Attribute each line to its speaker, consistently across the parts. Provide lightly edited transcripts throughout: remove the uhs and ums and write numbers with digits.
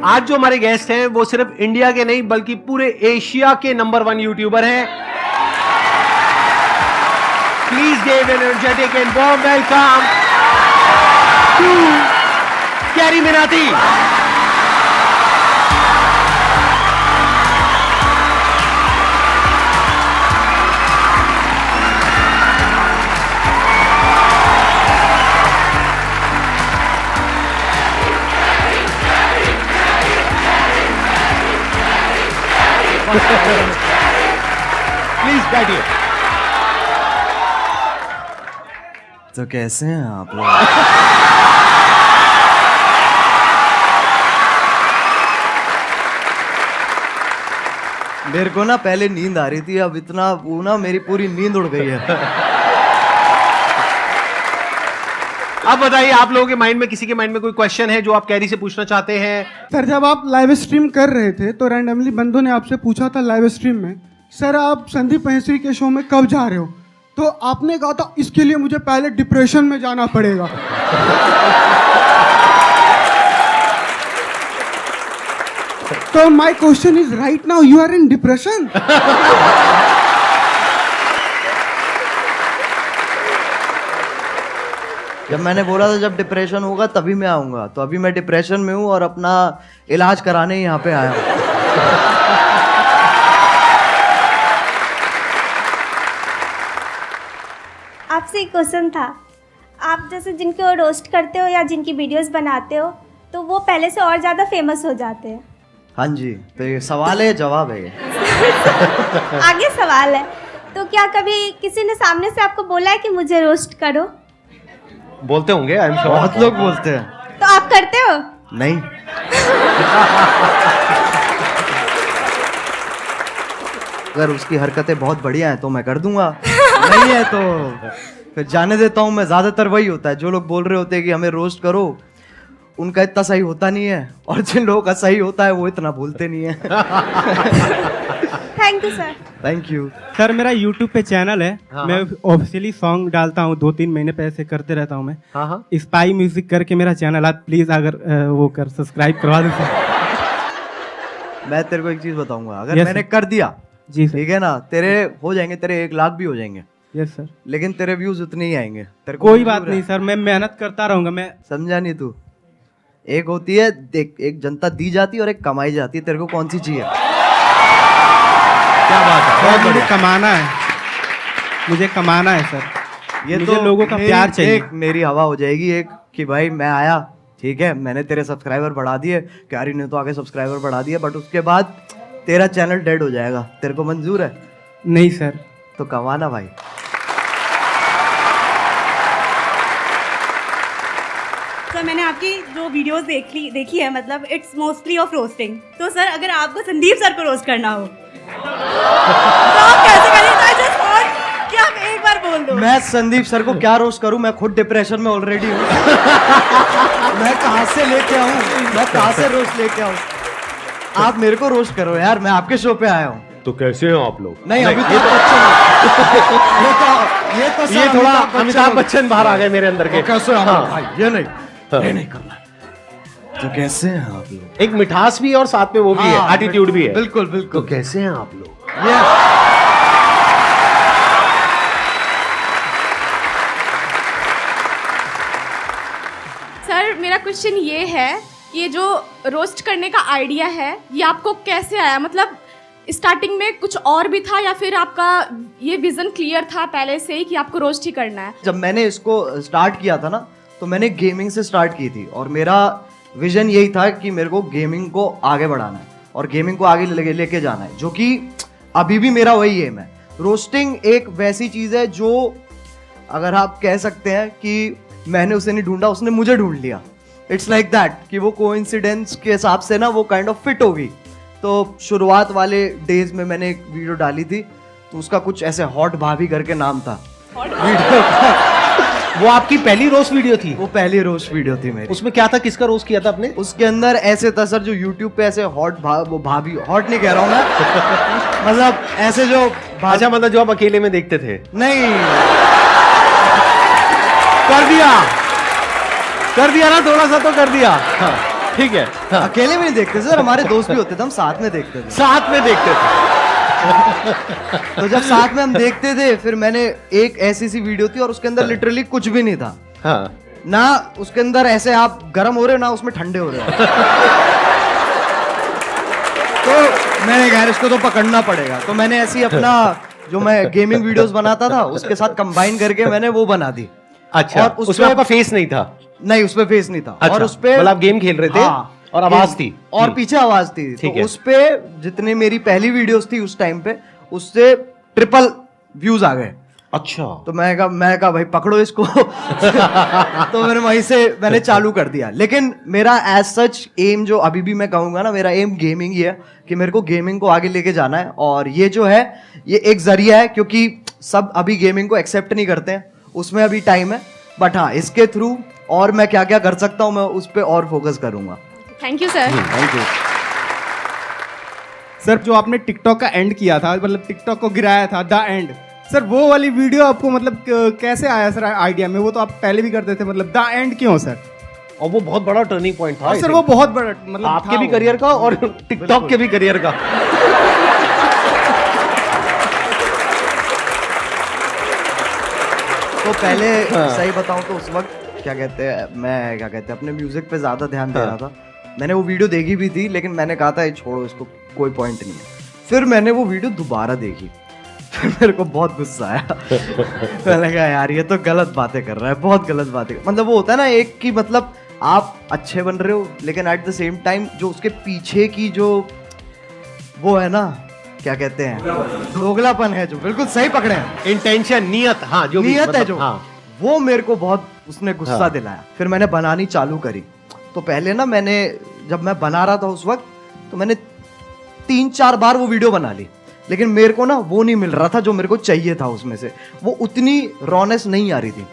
Speaker 1: आज जो हमारे गेस्ट हैं वो सिर्फ इंडिया के नहीं बल्कि पूरे एशिया के नंबर 1 यूट्यूबर हैं। Please give an energetic and warm welcome to Carry Minati. Please बैठिए।
Speaker 2: तो कैसे हैं आप लोग? मेरे को ना पहले नींद आ रही थी, अब इतना वो ना मेरी पूरी नींद उड़ गई है।
Speaker 1: अब बताइए, आप लोगों के माइंड में, किसी के माइंड में कोई क्वेश्चन है जो आप कैरी से पूछना चाहते हैं?
Speaker 3: सर, जब आप लाइव स्ट्रीम कर रहे थे तो रैंडमली बंदों ने आपसे पूछा था लाइव स्ट्रीम में, सर आप संदीप महेश्वरी के शो में कब जा रहे हो? तो आपने कहा था इसके लिए मुझे पहले डिप्रेशन में जाना पड़ेगा। तो my question is right now you are in depression?
Speaker 2: जब मैंने बोला था जब डिप्रेशन होगा तभी मैं आऊंगा, तो अभी मैं डिप्रेशन में हूँ और अपना इलाज कराने यहाँ पे आया हूँ।
Speaker 4: आपसे एक क्वेश्चन था, आप जैसे जिनको रोस्ट करते हो या जिनकी वीडियोस बनाते हो तो वो पहले से और ज़्यादा फेमस हो जाते हैं।
Speaker 2: हाँ जी, तो ये सवाल है जवाब है ये।
Speaker 4: आगे सवाल है, तो क्या कभी किसी ने सामने से आपको बोला है कि मुझे रोस्ट करो?
Speaker 1: बोलते होंगे, आई एम श्योर।
Speaker 2: बहुत लोग बोलते हैं।
Speaker 4: तो आप करते हो?
Speaker 2: नहीं। अगर उसकी हरकतें बहुत बढ़िया हैं तो मैं कर दूंगा, नहीं है तो फिर जाने देता हूँ मैं। ज्यादातर वही होता है, जो लोग बोल रहे होते हैं कि हमें रोस्ट करो, उनका इतना सही होता नहीं है, और जिन लोगों का सही होता है वो इतना बोलते नहीं है।
Speaker 4: Thank you sir.
Speaker 2: Thank you
Speaker 5: sir. मेरा YouTube पे चैनल है।
Speaker 1: हाँ,
Speaker 5: मैं ऑफिशियली सॉन्ग डालता हूँ, 2-3 महीने पे ऐसे करते रहता हूँ मैं।
Speaker 1: हाँ।
Speaker 5: स्पाई म्यूजिक करके मेरा चैनल, आप प्लीज अगर वो कर सब्सक्राइब करवा दो सर।
Speaker 2: मैं तेरे को एक चीज बताऊंगा, अगर
Speaker 5: Yes,
Speaker 2: मैंने
Speaker 5: sir.
Speaker 2: कर दिया
Speaker 5: जी सर।
Speaker 2: ठीक है ना, तेरे हो जाएंगे, तेरे 1 लाख भी हो जाएंगे,
Speaker 5: यस सर।
Speaker 2: लेकिन तेरे व्यूज उतने ही आएंगे। तेरे को
Speaker 5: कोई
Speaker 2: मंजूर
Speaker 5: बात
Speaker 2: है?
Speaker 5: नहीं सर, मैं मेहनत करता रहूंगा। मैं
Speaker 2: समझा नहीं तू? एक होती है देख, एक जनता दी जाती है और एक कमाई जाती है। तेरे को कौन सी चाहिए?
Speaker 1: क्या बात है, बहुत
Speaker 5: मुझे
Speaker 1: बढ़िया।
Speaker 5: कमाना है, मुझे कमाना है सर।
Speaker 2: ये
Speaker 5: मुझे लोगों का प्यार चाहिए।
Speaker 2: एक मेरी हवा हो जाएगी एक कि भाई मैं आया, ठीक है, मैंने तेरे सब्सक्राइबर बढ़ा दिए, क्यारी ने तो आगे सब्सक्राइबर बढ़ा दिए, बट उसके बाद तेरा चैनल डेड हो जाएगा। तेरे को मंजूर है?
Speaker 5: नहीं सर।
Speaker 2: तो कमाना भाई।
Speaker 6: सर, मैंने आपकी जो वीडियोस देखी है, मतलब इट्स मोस्टली ऑफ रोस्टिंग। तो सर, अगर आपको संदीप सर को रोस्ट करना हो तो आप कैसे करेंगे? I just want कि आप एक बार बोल दो।
Speaker 2: मैं संदीप सर को क्या रोस्ट करूं? मैं खुद डिप्रेशन में ऑलरेडी हूं। मैं कहां से लेके आऊं? मैं कहां से रोस्ट लेके आऊं? आप मेरे को रोस्ट करो यार, मैं आपके शो पे आया हूं।
Speaker 1: तो कैसे हो आप लोग?
Speaker 2: नहीं, अभी तो
Speaker 1: ये थोड़ा अमिताभ बच्चन बाहर आ गए मेरे अंदर के।
Speaker 2: कैसे हैं
Speaker 1: हाँ।
Speaker 2: भाई? ये नहीं करना। तो कैसे हैं आप लोग?
Speaker 1: एक मिठास भी है और साथ में वो भी है,
Speaker 2: हाँ,
Speaker 1: एटीट्यूड भी है।
Speaker 2: बिल्कुल
Speaker 1: तो
Speaker 2: बिल्कुल।
Speaker 1: कैसे हैं आप लोग?
Speaker 7: सर, मेरा क्वेश्चन ये है, ये जो रोस्ट करने का आइडिया है ये आपको कैसे आया? मतलब स्टार्टिंग में कुछ और भी था या फिर आपका ये विजन क्लियर था पहले से ही कि आपको रोस्ट ही करना है?
Speaker 2: जब मैंने इसको स्टार्ट किया था ना, तो मैंने गेमिंग से स्टार्ट की थी, और मेरा विजन यही था कि मेरे को गेमिंग को आगे बढ़ाना है और गेमिंग को आगे लेके जाना है, जो कि अभी भी मेरा वही एम है। रोस्टिंग एक वैसी चीज है जो, अगर आप कह सकते हैं कि मैंने उसे नहीं ढूंढा, उसने मुझे ढूंढ लिया। इट्स लाइक दैट कि वो कोइंसिडेंस के हिसाब से ना वो काइंड ऑफ फिट हो गई। तो शुरुआत वाले डेज में मैंने एक वीडियो डाली थी, तो उसका कुछ ऐसे हॉट भाभी करके नाम था वीडियो का।
Speaker 1: वो आपकी पहली रोस्ट वीडियो थी?
Speaker 2: वो पहली रोस्ट वीडियो थी मेरी।
Speaker 1: उसमें क्या था, किसका रोस्ट किया था आपने?
Speaker 2: उसके अंदर ऐसे था सर, जो यूट्यूब पे ऐसे वो भाभी, हॉट नहीं कह रहा हूँ मैं, मतलब ऐसे जो
Speaker 1: अच्छा, मतलब जो आप अकेले में देखते थे?
Speaker 2: नहीं,
Speaker 1: कर दिया ना, थोड़ा सा तो कर दिया। हाँ। ठीक है, हाँ।
Speaker 2: अकेले भी नहीं देखते सर, हमारे दोस्त भी होते थे, हम साथ में देखते थे।
Speaker 1: साथ में देखते थे।
Speaker 2: तो जब साथ में हम देखते थे, फिर मैंने एक ऐसी सी वीडियो थी और उसके अंदर लिटरली कुछ भी नहीं था।
Speaker 1: हाँ।
Speaker 2: ना उसके अंदर ऐसे आप गर्म हो रहे हो, ना उसमें ठंडे हो रहे हो। तो मैंने कहा इसको तो पकड़ना पड़ेगा, तो मैंने ऐसी अपना जो मैं गेमिंग वीडियोस बनाता था उसके साथ कंबाइन करके मैंने वो बना दी।
Speaker 1: अच्छा,
Speaker 2: और
Speaker 1: उसमें आपका फेस नहीं था?
Speaker 2: नहीं, उसपे फेस नहीं था।
Speaker 1: अच्छा,
Speaker 2: और उसपे
Speaker 1: मतलब आप गेम खेल रहे थे,
Speaker 2: हाँ,
Speaker 1: और आवाज थी
Speaker 2: और पीछे आवाज थी।
Speaker 1: ठीक
Speaker 2: तो
Speaker 1: है।
Speaker 2: उसपे जितने मेरी पहली वीडियोस थी उस टाइम पे, उससे ट्रिपल व्यूज आ गए।
Speaker 1: अच्छा।
Speaker 2: तो मैं कहा भाई पकड़ो इसको। तो मैंने चालू कर दिया। लेकिन मेरा एज सच एम जो अभी भी मैं कहूंगा ना, मेरा एम गेमिंग ही है कि मेरे को गेमिंग को आगे लेके जाना है। और ये जो है ये एक जरिया है, क्योंकि सब अभी गेमिंग को एक्सेप्ट नहीं करते हैं, उसमें अभी टाइम है। बट हाँ, इसके थ्रू और मैं क्या क्या कर सकता हूँ मैं उस पर और फोकस करूंगा।
Speaker 7: Thank you sir.
Speaker 2: Thank you
Speaker 5: sir जो आपने टिकटॉक का एंड किया था, मतलब टिकटॉक को गिराया था, द एंड, सर वो वाली वीडियो आपको मतलब कैसे आया सर आइडिया में? वो तो आप पहले भी करते थे, मतलब द एंड क्यों सर?
Speaker 1: और वो बहुत बड़ा टर्निंग पॉइंट था
Speaker 5: सर वो बहुत बड़ा मतलब
Speaker 1: आपके भी करियर का और टिकटॉक के भी करियर का।
Speaker 2: तो पहले सही बताऊं तो उस वक्त मैं अपने म्यूजिक पे ज्यादा ध्यान दे रहा था। मैंने वो वीडियो देखी भी थी, लेकिन मैंने कहा था छोड़ो इसको, कोई पॉइंट नहीं है। फिर मैंने वो वीडियो दोबारा देखी, फिर मेरे को बहुत गुस्सा आया। मैंने कहा यार ये तो गलत बातें कर रहा है, बहुत गलत बातें। मतलब वो होता है ना एक कि मतलब आप अच्छे बन रहे हो, लेकिन एट द सेम टाइम जो उसके पीछे की जो वो है ना, क्या कहते हैं, दोगलापन है, जो बिल्कुल सही पकड़े हैं,
Speaker 1: इंटेंशन, नियत, हाँ, जो भी
Speaker 2: नियत है
Speaker 1: मतलब,
Speaker 2: जो,
Speaker 1: हाँ।
Speaker 2: वो मेरे को बहुत उसने गुस्सा
Speaker 1: हाँ।
Speaker 2: दिलाया। फिर मैंने बनानी चालू करी। तो पहले ना जब मैं बना रहा था उस वक्त, तो मैंने 3-4 बार वो वीडियो बना ली, लेकिन मेरे को ना वो नहीं मिल रहा था जो मेरे को चाहिए था उसमें से, वो उतनी रॉनेस नहीं आ रही थी।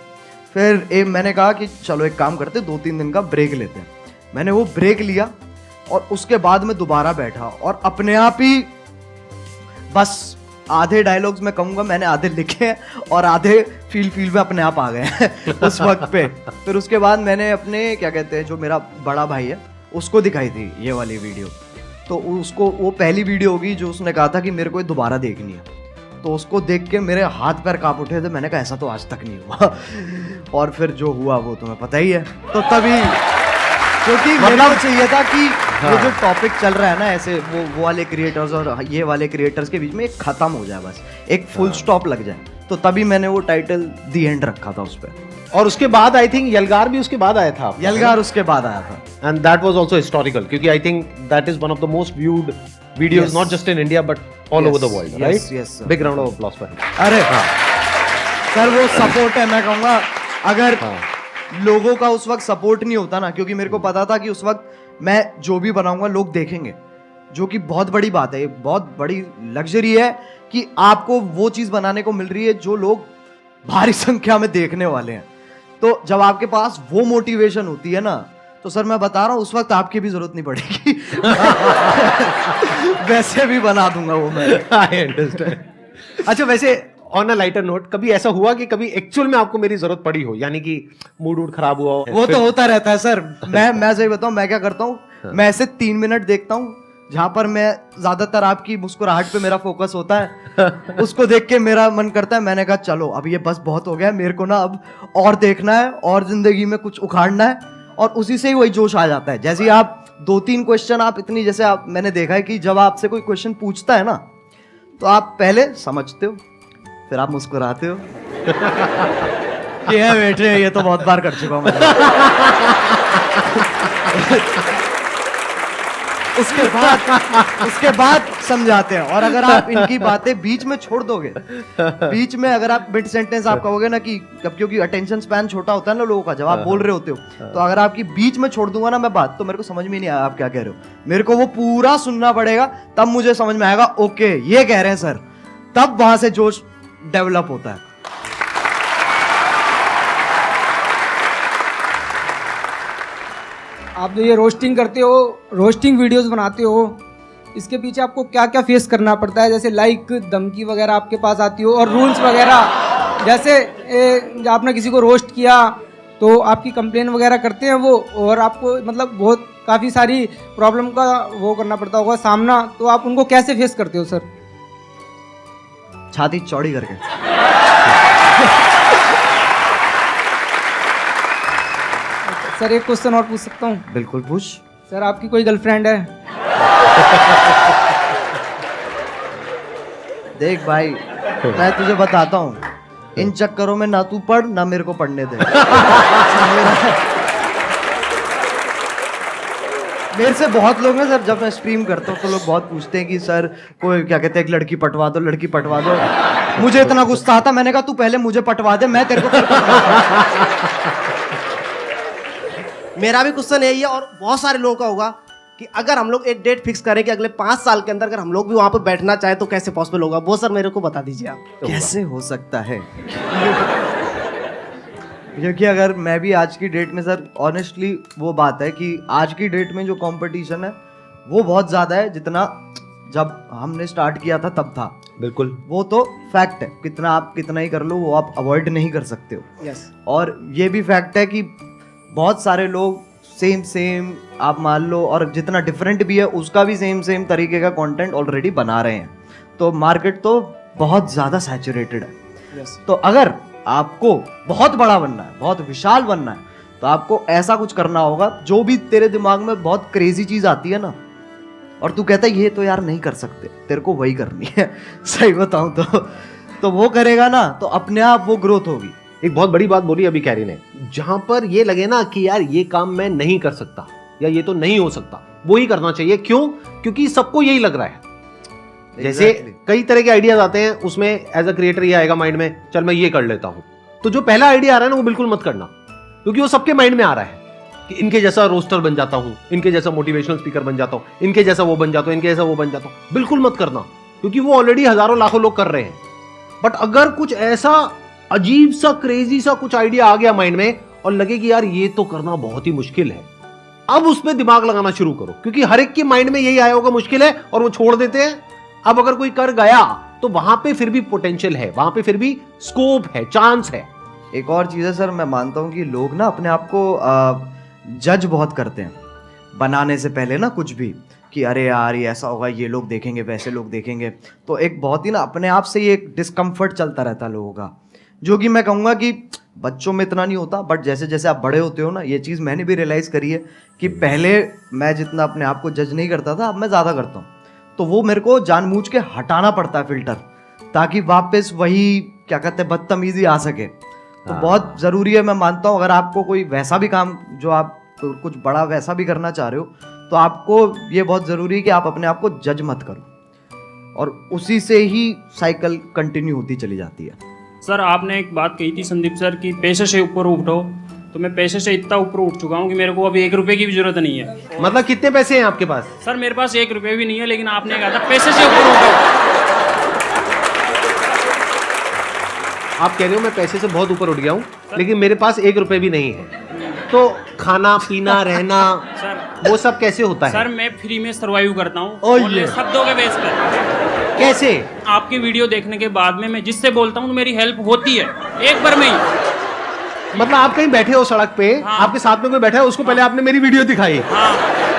Speaker 2: फिर मैंने कहा कि चलो एक काम करते, 2-3 दिन का ब्रेक लेते हैं। मैंने वो ब्रेक लिया और उसके बाद मैं दोबारा बैठा और अपने आप ही बस आधे डायलॉग्स मैं कहूंगा मैंने आधे लिखे हैं और आधे फील में अपने आप आ गए हैं उस वक्त पे। फिर उसके बाद मैंने अपने क्या कहते हैं जो मेरा बड़ा भाई है उसको दिखाई थी ये वाली वीडियो। तो उसको वो पहली वीडियो होगी जो उसने कहा था कि मेरे को ये दोबारा देखनी है। तो उसको देख के मेरे हाथ पैर कांप उठे थे। मैंने कहा ऐसा तो आज तक नहीं हुआ। और फिर जो हुआ वो तुम्हें पता ही है। तो तभी क्योंकि मेरे को चाहिए था कि ये जो टॉपिक चल रहा है ना ऐसे वो वाले क्रिएटर्स और ये वाले क्रिएटर्स के बीच में एक खत्म हो जाए, बस एक फुल स्टॉप लग जाए। तो तभी मैंने वो टाइटल दी एंड रखा था उस पर।
Speaker 1: और उसके बाद आई थिंक यलगार भी उसके बाद आया था।
Speaker 2: यलगार उसके बाद आया था
Speaker 1: and that was also historical क्योंकि I think that is one of the most viewed videos not just in India but all over the world, right?
Speaker 2: Yes
Speaker 1: big round of applause for him.
Speaker 2: अरे sir वो support है, मैं कहूँगा अगर लोगों का उस वक्त सपोर्ट नहीं होता ना, क्योंकि मेरे को पता था कि उस वक्त मैं जो भी बनाऊंगा लोग देखेंगे, जो कि बहुत बड़ी बात है, बहुत बड़ी लग्जरी है कि आपको वो चीज़ बनाने को मिल रही है जो लोग भारी संख्या में देखने वाले हैं। तो जब आपके पास वो मोटिवेशन होती है ना, तो सर मैं बता रहा हूँ उस वक्त आपकी भी जरूरत नहीं पड़ेगी। वैसे भी बना दूंगा वो मैं।
Speaker 1: I understand. अच्छा, वैसे ऑन अ लाइटर नोट, कभी ऐसा हुआ कि कभी एक्चुअल में आपको मेरी जरूरत पड़ी हो, यानी कि मूड खराब हुआ हो?
Speaker 2: वो तो होता रहता है सर। मैं सही बताऊं, मैं क्या करता हूँ, मैं ऐसे 3 मिनट देखता हूँ जहां पर मैं ज्यादातर आपकी मुस्कुराहट पे मेरा फोकस होता है। उसको देख के मेरा मन करता है, मैंने कहा चलो अब ये बस बहुत हो गया, मेरे को ना अब और देखना है और जिंदगी में कुछ उखाड़ना है। और उसी से ही वही जोश आ जाता है। जैसे आप 2-3 क्वेश्चन आप इतनी, जैसे आप मैंने देखा है कि जब आपसे कोई क्वेश्चन पूछता है ना, तो आप पहले समझते हो, फिर आप मुस्कुराते हो। ये है बेटे, ये तो बहुत बार कर चुका हूं मैं। उसके बाद समझाते हैं। और अगर आप इनकी बातें बीच में छोड़ दोगे, बीच में अगर आप मिड सेंटेंस आप कहोगे ना कि क्योंकि अटेंशन स्पैन छोटा होता है ना लोगों का, जब आप बोल रहे होते हो, तो अगर आपकी बीच में छोड़ दूंगा ना मैं बात, तो मेरे को समझ में नहीं आया आप क्या कह रहे हो। मेरे को वो पूरा सुनना पड़ेगा, तब मुझे समझ में आएगा ओके ये कह रहे हैं सर, तब वहां से जोश डेवलप होता है।
Speaker 8: आप जो ये रोस्टिंग करते हो, रोस्टिंग वीडियोस बनाते हो, इसके पीछे आपको क्या क्या फेस करना पड़ता है? जैसे लाइक धमकी वगैरह आपके पास आती हो और रूल्स वगैरह, जैसे आपने किसी को रोस्ट किया तो आपकी कंप्लेन वगैरह करते हैं वो, और आपको मतलब बहुत काफ़ी सारी प्रॉब्लम का वो करना पड़ता होगा सामना, तो आप उनको कैसे फेस करते हो सर?
Speaker 2: छाती चौड़ी करके।
Speaker 8: सर एक क्वेश्चन और पूछ सकता हूँ?
Speaker 2: बिल्कुल पूछ।
Speaker 8: सर आपकी कोई गर्लफ्रेंड है?
Speaker 2: देख भाई, मैं तुझे बताता हूँ, इन चक्करों में ना तू पढ़ ना मेरे को पढ़ने दे। मेरे से बहुत लोग हैं सर, जब मैं स्ट्रीम करता हूँ तो लोग बहुत पूछते हैं कि सर कोई क्या कहते हैं, एक लड़की पटवा दो, लड़की पटवा दो। मुझे इतना गुस्सा आता, मैंने कहा तू पहले मुझे पटवा दे, मैं तेरे को फिर पटवाऊंगा।
Speaker 9: मेरा भी क्वेश्चन यही है, और बहुत सारे लोगों का होगा कि अगर हम लोग एक डेट फिक्स करें कि अगले 5 साल के अंदर अगर हम लोग भी वहां पर बैठना चाहे तो कैसे पॉसिबल होगा, वो सर मेरे को बता दीजिए आप।
Speaker 2: कैसे हो सकता है? क्योंकि अगर मैं भी आज की डेट में सर, ऑनेस्टली वो बात है कि आज की डेट में जो कंपटीशन है वो बहुत ज़्यादा है, जितना जब हमने स्टार्ट किया था तब था।
Speaker 1: बिल्कुल,
Speaker 2: वो तो फैक्ट है, कितना आप कितना ही कर लो वो आप अवॉइड नहीं कर सकते हो।
Speaker 9: यस।
Speaker 2: और ये भी फैक्ट है कि बहुत सारे लोग सेम आप मान लो, और जितना डिफरेंट भी है उसका भी सेम तरीके का कंटेंट ऑलरेडी बना रहे हैं, तो मार्केट तो बहुत ज़्यादा सैचुरेटेड है।
Speaker 9: यस।
Speaker 2: तो अगर आपको बहुत बड़ा बनना है, बहुत विशाल बनना है, तो आपको ऐसा कुछ करना होगा, जो भी तेरे दिमाग में बहुत क्रेजी चीज़ आती है ना, और तू कहता है ये तो यार नहीं कर सकते, तेरे को वही करनी है। सही बताऊं तो वो करेगा ना, तो अपने आप वो ग्रोथ होगी।
Speaker 1: एक बहुत बड़ी बात बोली अभी कैरी ने, जहां पर ये लगे ना कि यार ये काम मैं नहीं कर सकता या ये तो नहीं हो सकता, वो ही करना चाहिए। क्यों? क्योंकि सबको यही लग रहा है। जैसे कई तरह के आइडियाज आते हैं, उसमें एज अ क्रिएटर ये आएगा माइंड में, चल मैं ये कर लेता हूं, तो जो पहला आइडिया आ रहा है ना वो बिल्कुल मत करना, क्योंकि वो सबके माइंड में आ रहा है कि इनके जैसा रोस्टर बन जाता हूं, इनके जैसा मोटिवेशनल स्पीकर बन जाता हूं, इनके जैसा वो बन जाता हूं, इनके जैसा वो बन जाता हूं। बिल्कुल मत करना, क्योंकि वो ऑलरेडी हजारों लाखों लोग कर रहे हैं। बट अगर कुछ ऐसा अजीब सा क्रेजी सा कुछ आइडिया आ गया माइंड में और लगे कि यार ये तो करना बहुत ही मुश्किल है, अब उसमें दिमाग लगाना शुरू करो, क्योंकि हर एक के माइंड में यही आया होगा मुश्किल है और वो छोड़ देते हैं। अब अगर कोई कर गया तो वहां पे फिर भी पोटेंशियल है, वहां पे फिर भी स्कोप है, चांस है।
Speaker 2: एक और चीज़ है सर, मैं मानता हूँ कि लोग ना अपने आप को जज बहुत करते हैं बनाने से पहले ना, कुछ भी कि अरे यार ये ऐसा होगा, ये लोग देखेंगे, वैसे लोग देखेंगे, तो एक बहुत ही ना अपने आप से ही एक डिस्कम्फर्ट चलता रहता है लोगों का, जो कि मैं कहूँगा कि बच्चों में इतना नहीं होता, बट जैसे जैसे आप बड़े होते हो ना, ये चीज़ मैंने भी रियलाइज़ करी है कि पहले मैं जितना अपने आप को जज नहीं करता था, अब मैं ज़्यादा करता हूँ। तो वो मेरे को जानबूझ के हटाना पड़ता है फिल्टर, ताकि वापस वही क्या कहते हैं बदतमीजी आ सके। तो बहुत ज़रूरी है, मैं मानता हूँ, अगर आपको कोई वैसा भी काम जो आप कुछ बड़ा वैसा भी करना चाह रहे हो, तो आपको ये बहुत ज़रूरी है कि आप अपने आप को जज मत करो, और उसी से ही साइकिल कंटिन्यू होती चली जाती है।
Speaker 10: सर आपने एक बात कही थी संदीप सर कि पैसे से ऊपर उठो, तो मैं पैसे से इतना ऊपर उठ चुका हूँ कि मेरे को अभी 1 रुपए की भी जरूरत नहीं है।
Speaker 1: मतलब कितने पैसे हैं आपके पास?
Speaker 10: सर मेरे पास 1 रुपए भी नहीं है, लेकिन आपने कहा था पैसे से ऊपर उठो।
Speaker 1: आप कह रहे हो मैं पैसे से बहुत ऊपर उठ गया हूँ, लेकिन मेरे पास 1 रुपए भी नहीं है, तो खाना पीना रहना
Speaker 10: सर
Speaker 1: वो सब कैसे होता है?
Speaker 10: सर मैं फ्री में सर्वाइव करता हूँ,
Speaker 1: ओह
Speaker 10: ओनली
Speaker 1: ये।
Speaker 10: शब्दों के बेस पर।
Speaker 1: कैसे?
Speaker 10: आपकी वीडियो देखने के बाद में मैं जिससे बोलता हूँ तो मेरी हेल्प होती है एक बार में ही।
Speaker 1: मतलब आप कहीं बैठे हो सड़क पे,
Speaker 10: हाँ।
Speaker 1: आपके साथ में कोई बैठा है, उसको पहले आपने मेरी वीडियो दिखाई,
Speaker 10: हाँ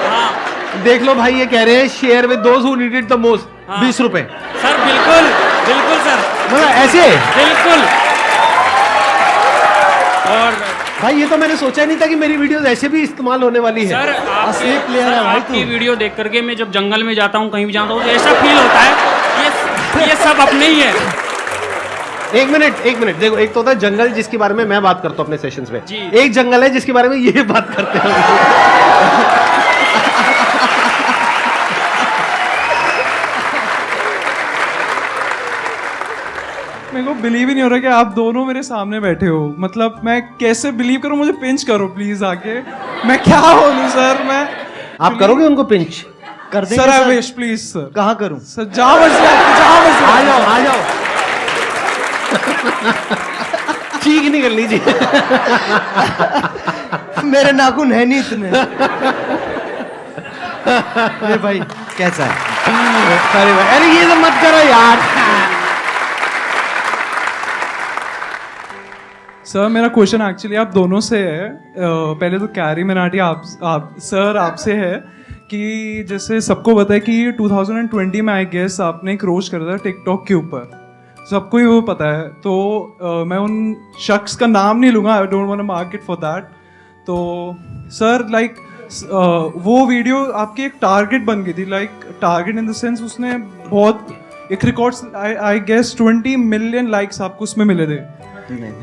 Speaker 10: हाँ
Speaker 1: देख लो भाई ये कह रहे हैं share with those who need it the most,
Speaker 10: हाँ।
Speaker 1: 20 रुपए।
Speaker 10: सर बिल्कुल बिल्कुल सर,
Speaker 1: मतलब ऐसे?
Speaker 10: बिल्कुल। और
Speaker 1: भाई ये तो मैंने सोचा ही नहीं था कि मेरी वीडियो ऐसे भी इस्तेमाल होने वाली है।
Speaker 10: सर
Speaker 2: असली प्लेयर है भाई
Speaker 10: आपकी वीडियो देख करके मैं जब जंगल में जाता हूँ, कहीं भी जाता हूँ, तो ऐसा फील होता है ये सब अपने ही है।
Speaker 1: एक मिनट देखो, एक तो होता है जंगल जिसके बारे में मैं बात करता हूँ अपने सेशंस में,
Speaker 10: जी।
Speaker 1: एक जंगल है जिसके बारे में ये बात करते हैं।
Speaker 11: मेरे को बिलीव ही नहीं हो रहा कि आप दोनों मेरे सामने बैठे हो। मतलब मैं कैसे बिलीव करूं? मुझे पिंच करो प्लीज आके। मैं क्या बोलूं सर? मैं
Speaker 1: आप करोगे उनको पिंच?
Speaker 2: कर देंगे
Speaker 11: sir I wish please sir.
Speaker 2: कहाँ करूं?
Speaker 11: सर जहाँ मर्जी
Speaker 1: आ जाओ चीख नहीं कर लीजिए।
Speaker 2: मेरे नाखून है नहीं इतने। अरे भाई कैसा है?
Speaker 1: अरे ये तो मत करो यार।
Speaker 11: सर मेरा क्वेश्चन एक्चुअली आप दोनों से है। पहले तो कैरी मिनाटी आप सर आपसे है कि जैसे सबको पता है कि 2020 में आई गेस आपने एक रोस्ट करा था टिकटॉक के ऊपर, सबको ही वो पता है। तो मैं उन शख्स का नाम नहीं लूँगा, I don't want to mark it for that. तो सर लाइक वो वीडियो आपकी एक टारगेट बन गई थी, like target in the sense उसने बहुत एक records I guess 20 million likes आपको उसमें मिले थे।
Speaker 2: नहीं,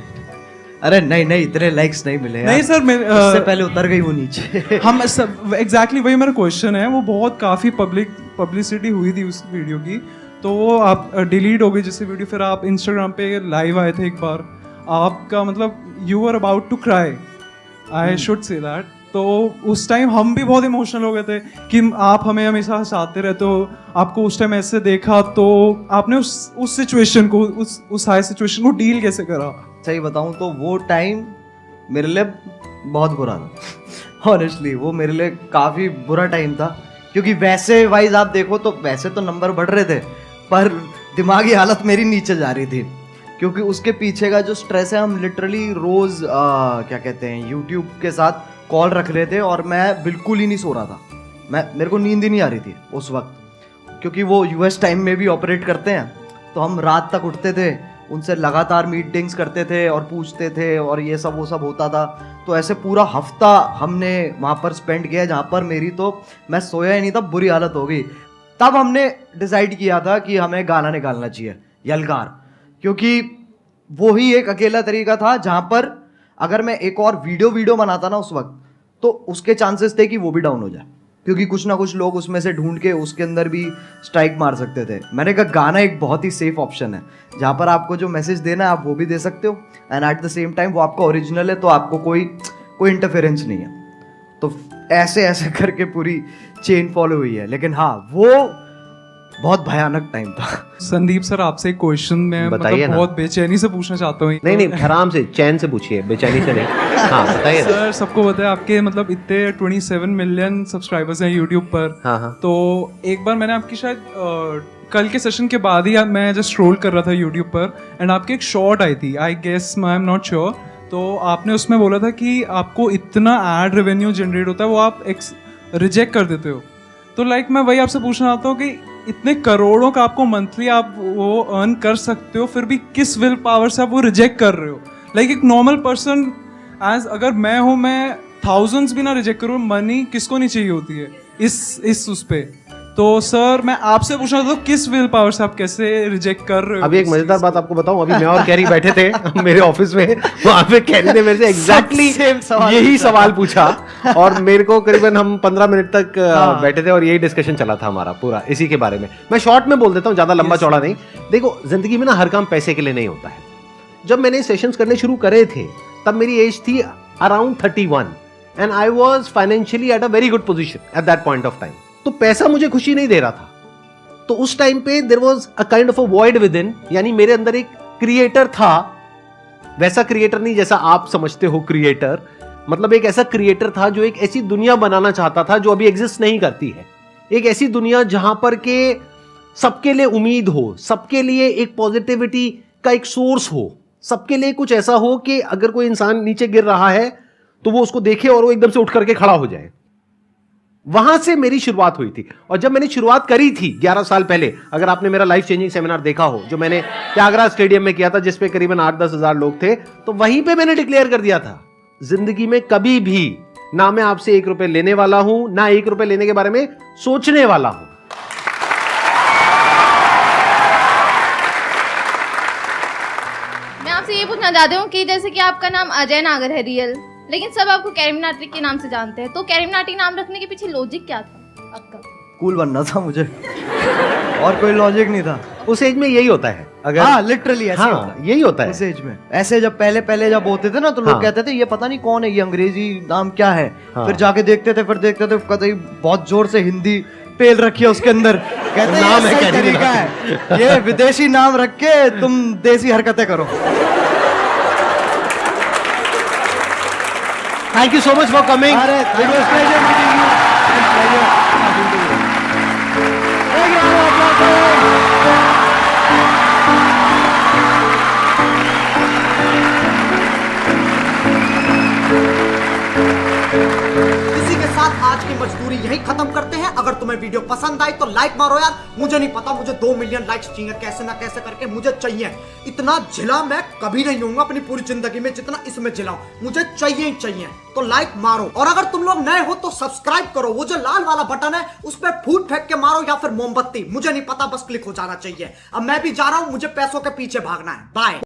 Speaker 2: अरे नहीं इतने लाइक्स नहीं मिले
Speaker 11: नहीं सर,
Speaker 2: उससे पहले उतर गई वो नीचे।
Speaker 11: हम सब एग्जैक्टली वही मेरा क्वेश्चन है। वो बहुत काफ़ी पब्लिसिटी हुई थी उस वीडियो की, तो वो आप डिलीट हो गई जैसे वीडियो। फिर आप इंस्टाग्राम पे लाइव आए थे एक बार, आपका मतलब you are about to cry, I should say that. तो उस टाइम हम भी बहुत इमोशनल हो गए थे कि आप हमें हमेशा हंसाते रहते हो, आपको उस टाइम ऐसे देखा, तो आपने उस सिचुएशन को उस हाई सिचुएशन को डील कैसे करा?
Speaker 2: सही बताऊं तो वो टाइम मेरे लिए बहुत बुरा था ऑनेस्टली। वो मेरे लिए काफ़ी बुरा टाइम था, क्योंकि वैसे वाइज आप देखो तो वैसे तो नंबर बढ़ रहे थे, पर दिमागी हालत मेरी नीचे जा रही थी, क्योंकि उसके पीछे का जो स्ट्रेस है, हम लिटरली रोज़ क्या कहते हैं यूट्यूब के साथ कॉल रख रहे थे और मैं बिल्कुल ही नहीं सो रहा था। मेरे को नींद ही नहीं आ रही थी उस वक्त, क्योंकि वो यूएस टाइम में भी ऑपरेट करते हैं, तो हम रात तक उठते थे, उनसे लगातार मीटिंग्स करते थे और पूछते थे और ये सब वो सब होता था। तो ऐसे पूरा हफ्ता हमने वहाँ पर स्पेंड किया, जहाँ पर मेरी तो मैं सोया ही नहीं था, बुरी हालत हो गई। तब हमने डिसाइड किया था कि हमें गाना निकालना चाहिए, यलगार, क्योंकि वो ही एक अकेला तरीका था जहाँ पर अगर मैं एक और वीडियो बनाता ना उस वक्त, तो उसके चांसेस थे कि वो भी डाउन हो जाए, क्योंकि कुछ ना कुछ लोग उसमें से ढूंढ के उसके अंदर भी स्ट्राइक मार सकते थे। मैंने कहा गाना एक बहुत ही सेफ ऑप्शन है, जहाँ पर आपको जो मैसेज देना है आप वो भी दे सकते हो, and at the same time वो आपका ओरिजिनल है, तो आपको कोई इंटरफेरेंस नहीं है। तो ऐसे ऐसे करके पूरी चेन फॉलो हुई है। लेकिन हाँ, वो बहुत भयानक टाइम था।
Speaker 11: संदीप सर, आपसे एक क्वेश्चन मैं
Speaker 1: बताइए ना।
Speaker 11: बहुत बेचैनी से पूछना चाहता हूँ।
Speaker 1: नहीं आराम से चैन से पूछिए, बेचैनी से नहीं। हाँ बताइए
Speaker 11: सर, सबको पता है आपके मतलब इतने 27 मिलियन सब्सक्राइबर्स हैं यूट्यूब पर।
Speaker 1: हाँ।
Speaker 11: तो एक बार मैंने आपकी शायद कल के सेशन के बाद ही मैं जस्ट स्क्रॉल कर रहा था यूट्यूब पर, एंड आपकी एक शॉर्ट आई थी, I guess I am not sure, तो आपने उसमें बोला था कि आपको इतना एड रेवेन्यू जनरेट होता है वो आप रिजेक्ट कर देते हो। तो लाइक मैं वही आपसे पूछना चाहता हूँ कि इतने करोड़ों का आपको मंथली आप वो अर्न कर सकते हो, फिर भी किस विल पावर से आप वो रिजेक्ट कर रहे हो? लाइक एक नॉर्मल पर्सन एज अगर मैं हूँ, मैं थाउजेंड्स भी ना रिजेक्ट करूँ, मनी किसको नहीं चाहिए होती है इस उस पे। तो सर मैं आपसे पूछना चाहता हूँ किस विल पावर से आप कैसे रिजेक्ट कर रहे हो?
Speaker 1: अभी एक मजेदार बात आपको बताऊं, अभी मैं और कैरी बैठे थे मेरे ऑफिस में, वहां पे कैरी ने मेरे से एग्जैक्टली यही सवाल पूछा, और मेरे को करीबन हम 15 मिनट तक बैठे थे और यही डिस्कशन चला था हमारा पूरा इसी के बारे में। मैं शॉर्ट में बोल देता हूँ, ज्यादा लंबा चौड़ा नहीं। देखो, जिंदगी में ना हर काम पैसे के लिए नहीं होता है। जब मैंने सेशंस करने शुरू करे थे तब मेरी एज थी around 31 and I was financially at a very good position at that point of time. तो पैसा मुझे खुशी नहीं दे रहा था, तो उस टाइम पे there was a kind of a void within, यानी मेरे अंदर एक क्रिएटर था, वैसा क्रिएटर नहीं जैसा आप समझते हो क्रिएटर, मतलब एक ऐसा क्रिएटर था जो एक ऐसी दुनिया बनाना चाहता था जो अभी एग्जिस्ट नहीं करती है। एक ऐसी दुनिया जहां पर के सबके लिए उम्मीद हो, सबके लिए एक पॉजिटिविटी का एक सोर्स हो, सबके लिए कुछ ऐसा हो कि अगर कोई इंसान नीचे गिर रहा है तो वो उसको देखे और वो एकदम से उठ करके खड़ा हो जाए। वहां से मेरी शुरुआत हुई थी। और जब मैंने शुरुआत करी थी 11 साल पहले, अगर आपने मेरा लाइफ चेंजिंग सेमिनार देखा हो जो मैंने त्यागराज स्टेडियम में किया था, जिसपे करीबन 8-10 हजार लोग थे, तो वहीं पे मैंने डिक्लेयर कर दिया था, जिंदगी में कभी भी ना मैं आपसे 1 रुपए लेने वाला हूं, ना 1 रुपए लेने के बारे में सोचने वाला हूं।
Speaker 7: मैं आपसे ये पूछना चाहती हूँ कि जैसे कि आपका नाम अजय नागर है रियल, लेकिन सब आपको कैरिमिनाटी के नाम से जानते हैं, तो कैरिमिनाटी नाम रखने के पीछे लॉजिक क्या था आपका?
Speaker 2: कूल बनना था मुझे और कोई लॉजिक नहीं था।
Speaker 1: उस एज में यही होता है, अगर
Speaker 2: हाँ लिटरली ऐसे
Speaker 1: हाँ,
Speaker 2: होता है
Speaker 1: यही होता है
Speaker 2: उस एज में। ऐसे जब पहले जब होते थे ना, तो लोग
Speaker 1: हाँ।
Speaker 2: कहते थे ये पता नहीं कौन है, ये अंग्रेजी नाम क्या है।
Speaker 1: हाँ।
Speaker 2: फिर जाके देखते थे, कहते हैं बहुत जोर से हिंदी पेल रखी है उसके अंदर, कहते हैं
Speaker 1: नाम है
Speaker 2: ये सही
Speaker 1: कैरी
Speaker 2: तरीका है, ये विदेशी नाम रख के तुम देसी हरकतें करो।
Speaker 1: Thank you so much for coming.
Speaker 2: अरे it was pleasure meeting you. Pleasure talking to you. एक round of applause.
Speaker 12: पूरी यही खत्म करते हैं। अगर तुम्हें वीडियो पसंद आई तो लाइक मारो यार। मुझे नहीं पता, मुझे 2 मिलियन लाइक्स चाहिए, कैसे ना कैसे करके मुझे चाहिए। इतना झिला मैं कभी नहीं हूँ अपनी पूरी जिंदगी में जितना इसमें झिला हूं। मुझे चाहिए ही चाहिए, तो लाइक मारो। और अगर तुम लोग नए हो तो सब्सक्राइब करो। वो जो लाल वाला बटन है उस पर फूट फेंक के मारो या फिर मोमबत्ती, मुझे नहीं पता, बस क्लिक हो जाना चाहिए। अब मैं भी जा रहा हूं, मुझे पैसों के पीछे भागना है। बाय।